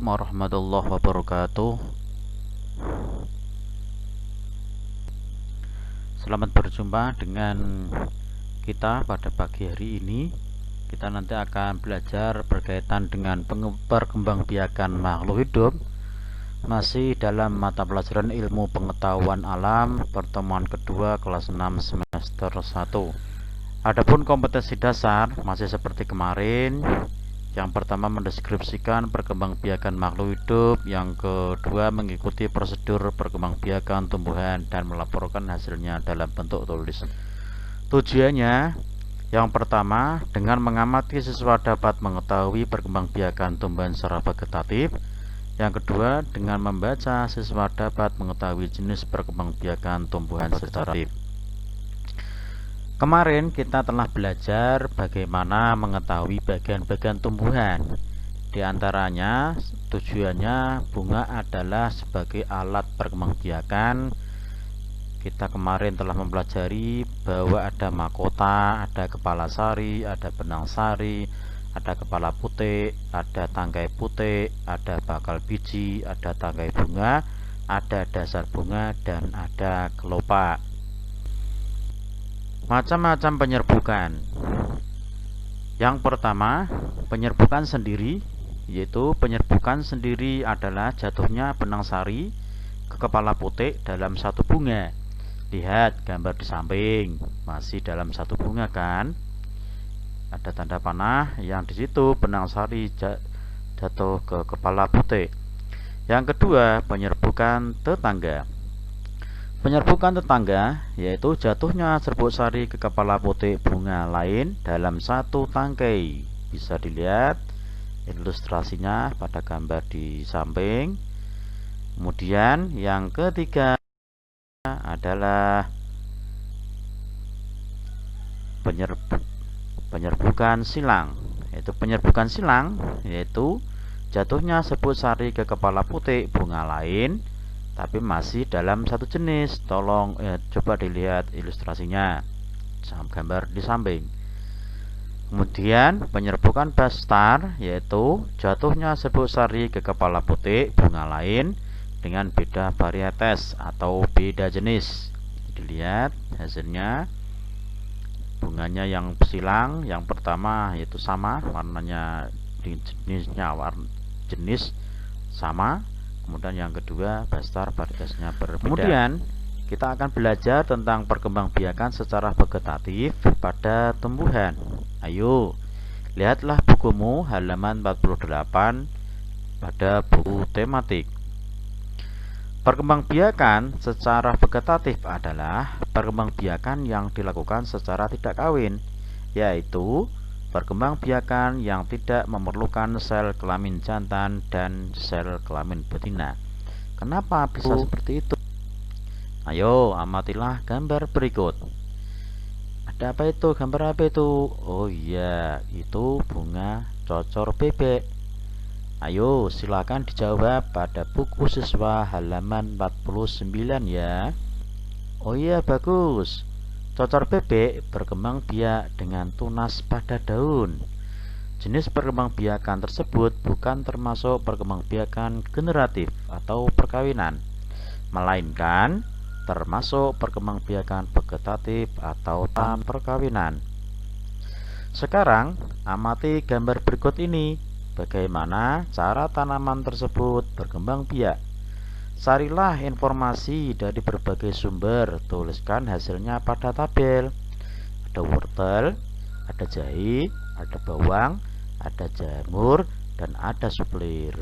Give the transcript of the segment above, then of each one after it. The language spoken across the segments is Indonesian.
Warahmatullahi wabarakatuh. Selamat berjumpa dengan kita pada pagi hari ini. Kita nanti akan belajar berkaitan dengan perkembangbiakan makhluk hidup, masih dalam mata pelajaran ilmu pengetahuan alam pertemuan kedua kelas 6 semester 1. Adapun kompetensi dasar masih seperti kemarin. Yang pertama mendeskripsikan perkembangbiakan makhluk hidup, yang kedua mengikuti prosedur perkembangbiakan tumbuhan dan melaporkan hasilnya dalam bentuk tulis. Tujuannya, yang pertama, dengan mengamati siswa dapat mengetahui perkembangbiakan tumbuhan secara vegetatif. Yang kedua, dengan membaca siswa dapat mengetahui jenis perkembangbiakan tumbuhan secara vegetatif. Kemarin kita telah belajar bagaimana mengetahui bagian-bagian tumbuhan. Di antaranya, tujuannya bunga adalah sebagai alat perkembangbiakan. Kita kemarin telah mempelajari bahwa ada mahkota, ada kepala sari, ada benang sari, ada kepala putik, ada tangkai putik, ada bakal biji, ada tangkai bunga, ada dasar bunga, dan ada kelopak. Macam-macam penyerbukan. Yang pertama, penyerbukan sendiri, yaitu penyerbukan sendiri adalah jatuhnya benang sari ke kepala putik dalam satu bunga. Lihat gambar di samping, masih dalam satu bunga kan? Ada tanda panah yang di situ benang sari jatuh ke kepala putik. Yang kedua, penyerbukan tetangga. Penyerbukan tetangga yaitu jatuhnya serbuk sari ke kepala putik bunga lain dalam satu tangkai. Bisa dilihat ilustrasinya pada gambar di samping. Kemudian yang ketiga adalah penyerbukan silang. Penyerbukan silang yaitu jatuhnya serbuk sari ke kepala putik bunga lain tapi masih dalam satu jenis. Tolong coba dilihat ilustrasinya, gambar di samping. Kemudian penyerbukan bastar yaitu jatuhnya serbuk sari ke kepala putik bunga lain dengan beda varietas atau beda jenis. Dilihat hasilnya, bunganya yang silang yang pertama yaitu sama warnanya, jenis sama. Kemudian yang kedua bastar varietasnya berbeda. Kemudian kita akan belajar tentang perkembangbiakan secara vegetatif pada tumbuhan. Ayo, lihatlah bukumu halaman 48 pada buku tematik. Perkembangbiakan secara vegetatif adalah perkembangbiakan yang dilakukan secara tidak kawin, yaitu perkembangbiakan yang tidak memerlukan sel kelamin jantan dan sel kelamin betina. Kenapa bisa seperti itu? Ayo amatilah gambar berikut. Ada apa itu? Gambar apa itu? Oh iya, itu bunga cocor bebek. Ayo silakan dijawab pada buku siswa halaman 49 ya. Oh iya, bagus. Cocor bebek berkembang biak dengan tunas pada daun. Jenis perkembangbiakan tersebut bukan termasuk perkembangbiakan generatif atau perkawinan, melainkan termasuk perkembangbiakan vegetatif atau tanpa perkawinan. Sekarang amati gambar berikut ini. Bagaimana cara tanaman tersebut berkembang biak? Carilah informasi dari berbagai sumber, tuliskan hasilnya pada tabel. Ada wortel, ada jahe, ada bawang, ada jamur, dan ada suplir.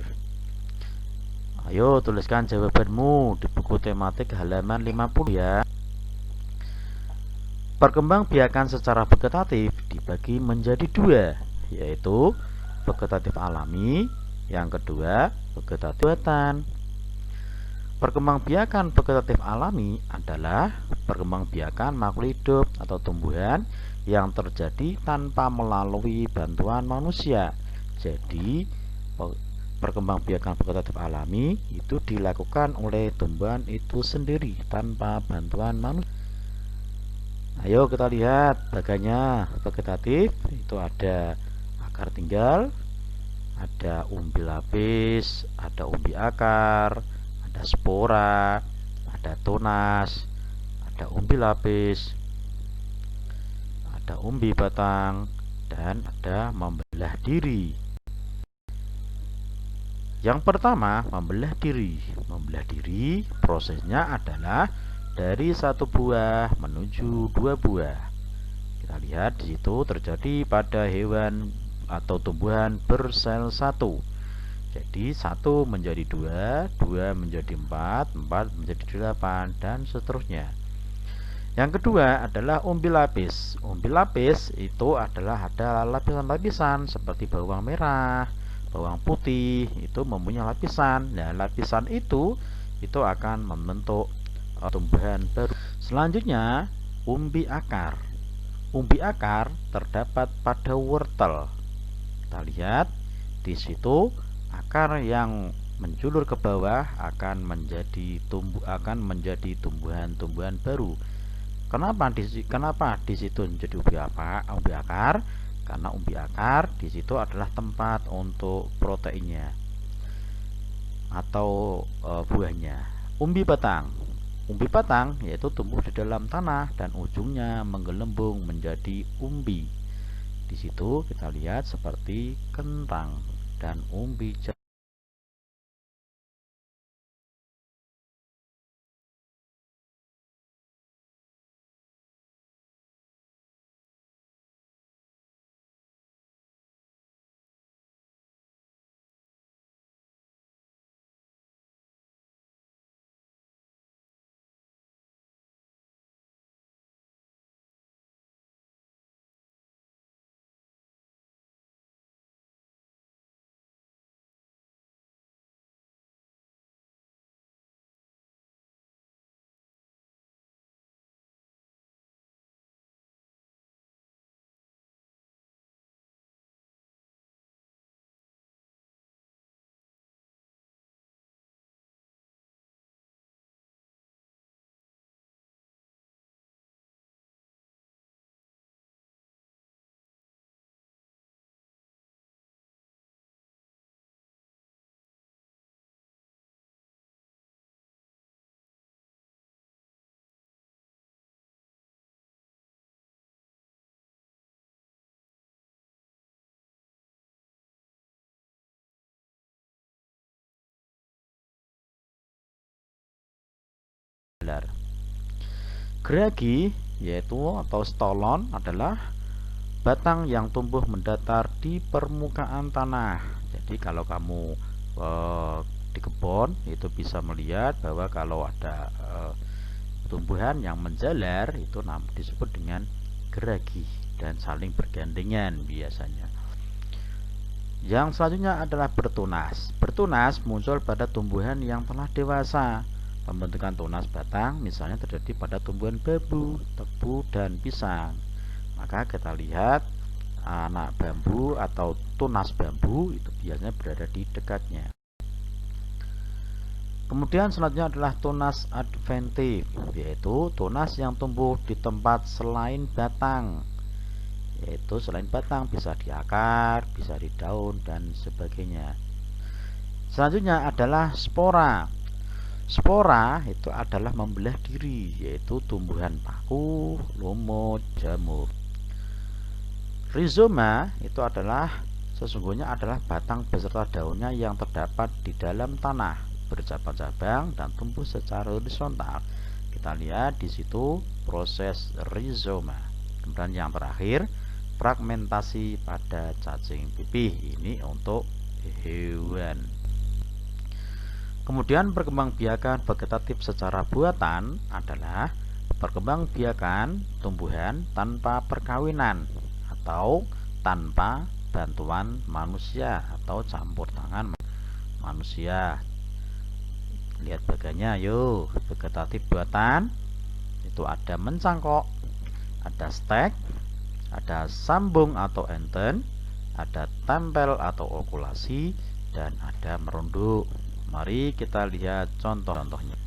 Ayo tuliskan jawabanmu di buku tematik halaman 50 ya. Perkembangbiakan secara vegetatif dibagi menjadi dua, yaitu vegetatif alami, yang kedua vegetatif buatan. Perkembangbiakan vegetatif alami adalah perkembangbiakan makhluk hidup atau tumbuhan yang terjadi tanpa melalui bantuan manusia. Jadi, perkembangbiakan vegetatif alami itu dilakukan oleh tumbuhan itu sendiri tanpa bantuan manusia. Ayo kita lihat bagiannya vegetatif. Itu ada akar tinggal, ada umbi lapis, ada umbi akar, ada spora, ada tunas, ada umbi lapis, ada umbi batang, dan ada membelah diri. Yang pertama, membelah diri. Membelah diri prosesnya adalah dari satu buah menuju dua buah. Kita lihat di situ terjadi pada hewan atau tumbuhan bersel satu. Jadi satu menjadi dua, dua menjadi empat, empat menjadi delapan, dan seterusnya. Yang kedua adalah umbi lapis. Umbi lapis itu adalah ada lapisan-lapisan seperti bawang merah, bawang putih, itu mempunyai lapisan. Nah, lapisan itu akan membentuk tumbuhan baru. Selanjutnya, umbi akar. Umbi akar terdapat pada wortel. Kita lihat di situ akar yang menjulur ke bawah akan menjadi tumbuhan-tumbuhan baru. Kenapa di situ menjadi umbi akar? Karena umbi akar di situ adalah tempat untuk proteinnya atau buahnya. Umbi batang. Umbi batang yaitu tumbuh di dalam tanah dan ujungnya menggelembung menjadi umbi. Di situ kita lihat seperti kentang dan umbi jalar. Geragi yaitu atau stolon adalah batang yang tumbuh mendatar di permukaan tanah. Jadi kalau kamu di kebun itu bisa melihat bahwa kalau ada tumbuhan yang menjalar itu disebut dengan geragi dan saling bergandengan biasanya. Yang selanjutnya adalah bertunas. Bertunas muncul pada tumbuhan yang telah dewasa. Pembentukan tunas batang misalnya terjadi pada tumbuhan bambu, tebu, dan pisang. Maka kita lihat anak bambu atau tunas bambu itu biasanya berada di dekatnya. Kemudian selanjutnya adalah tunas adventif, yaitu tunas yang tumbuh di tempat selain batang. Yaitu selain batang bisa di akar, bisa di daun, dan sebagainya. Selanjutnya adalah spora. Spora itu adalah membelah diri, yaitu tumbuhan paku, lumut, jamur. Rizoma itu sesungguhnya adalah batang beserta daunnya yang terdapat di dalam tanah, bercabang-cabang dan tumbuh secara horizontal. Kita lihat di situ proses rizoma. Kemudian yang terakhir, fragmentasi pada cacing pipih. Ini untuk hewan. Kemudian perkembangbiakan vegetatif secara buatan adalah perkembangbiakan tumbuhan tanpa perkawinan atau tanpa bantuan manusia atau campur tangan manusia. Lihat bagiannya yuk. Vegetatif buatan itu ada mencangkok, ada stek, ada sambung atau enten, ada tempel atau okulasi, dan ada merunduk. Mari kita lihat contoh-contohnya.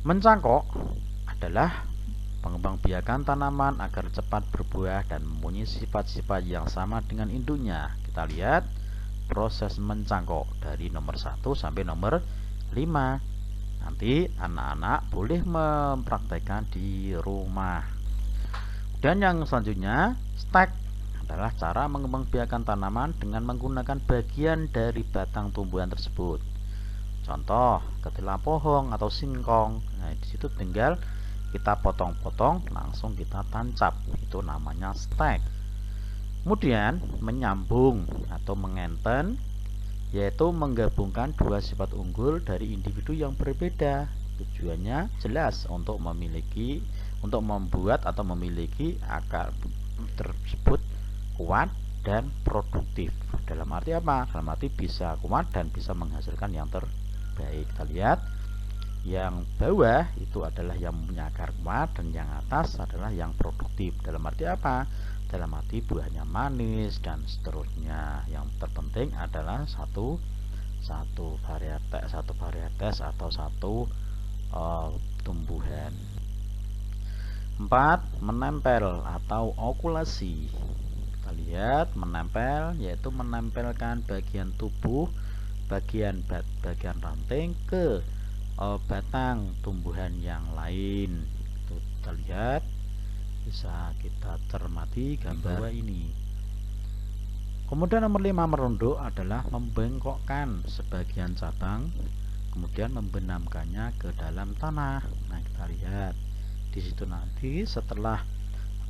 Mencangkok adalah pengembangbiakan tanaman agar cepat berbuah dan mempunyai sifat-sifat yang sama dengan induknya. Kita lihat proses mencangkok dari nomor 1 sampai nomor 5. Nanti anak-anak boleh mempraktekkan di rumah. Dan yang selanjutnya, stek adalah cara mengembangbiakan tanaman dengan menggunakan bagian dari batang tumbuhan tersebut. Contoh, ketela pohon atau singkong. Nah, di situ tinggal kita potong-potong, langsung kita tancap. Itu namanya stek. Kemudian, menyambung atau mengenten, yaitu menggabungkan dua sifat unggul dari individu yang berbeda. Tujuannya jelas untuk membuat atau memiliki akar tersebut kuat dan produktif. Dalam arti apa? Dalam arti bisa kuat dan bisa menghasilkan yang terbaik. Kita lihat yang bawah itu adalah yang punya akar kuat dan yang atas adalah yang produktif. Dalam arti apa? Dalam arti buahnya manis dan seterusnya. Yang terpenting adalah satu varietas atau satu tumbuhan. 4. Menempel atau okulasi. Kita lihat menempel, yaitu menempelkan bagian tubuh, bagian ranting ke batang tumbuhan yang lain. Itu kita lihat, bisa kita cermati gambar ini. Kemudian nomor 5, merunduk adalah membengkokkan sebagian cabang, kemudian membenamkannya ke dalam tanah. Nah, kita lihat di situ nanti setelah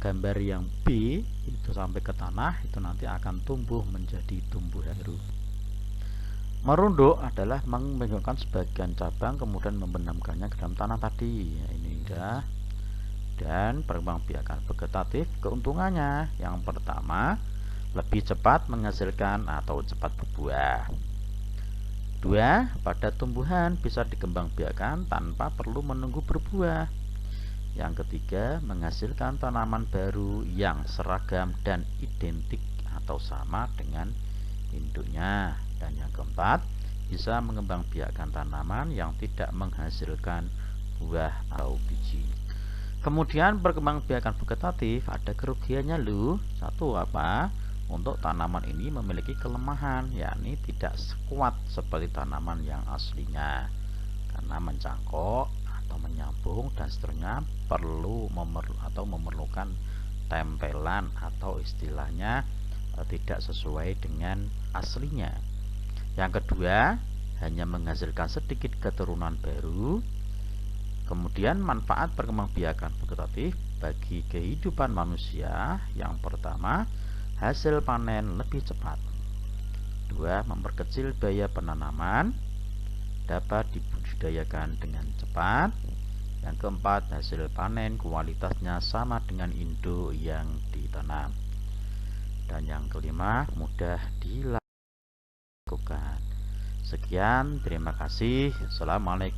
gambar yang B itu sampai ke tanah, itu nanti akan tumbuh menjadi tumbuhan baru. Merunduk adalah membengkokkan sebagian cabang kemudian membenamkannya ke dalam tanah tadi. Ya, ini udah. Dan perkembangbiakan vegetatif keuntungannya, yang pertama, lebih cepat menghasilkan atau cepat berbuah. 2. Pada tumbuhan bisa dikembangbiakan tanpa perlu menunggu berbuah. Yang ketiga, menghasilkan tanaman baru yang seragam dan identik atau sama dengan induknya. Dan yang keempat, bisa mengembangbiakan tanaman yang tidak menghasilkan buah atau biji. Kemudian perkembangbiakan vegetatif ada kerugiannya loh. Satu, apa? Untuk tanaman ini memiliki kelemahan, yakni tidak sekuat seperti tanaman yang aslinya, karena mencangkok atau menyambung dan seterusnya memerlukan tempelan atau istilahnya tidak sesuai dengan aslinya. Yang kedua, hanya menghasilkan sedikit keturunan baru. Kemudian manfaat perkembangbiakan vegetatif bagi kehidupan manusia, yang pertama, hasil panen lebih cepat. 2. Memperkecil biaya penanaman, dapat dibudidayakan dengan cepat. Yang keempat, hasil panen kualitasnya sama dengan induk yang ditanam. Dan yang kelima, mudah dilakukan. Sekian, terima kasih. Assalamualaikum.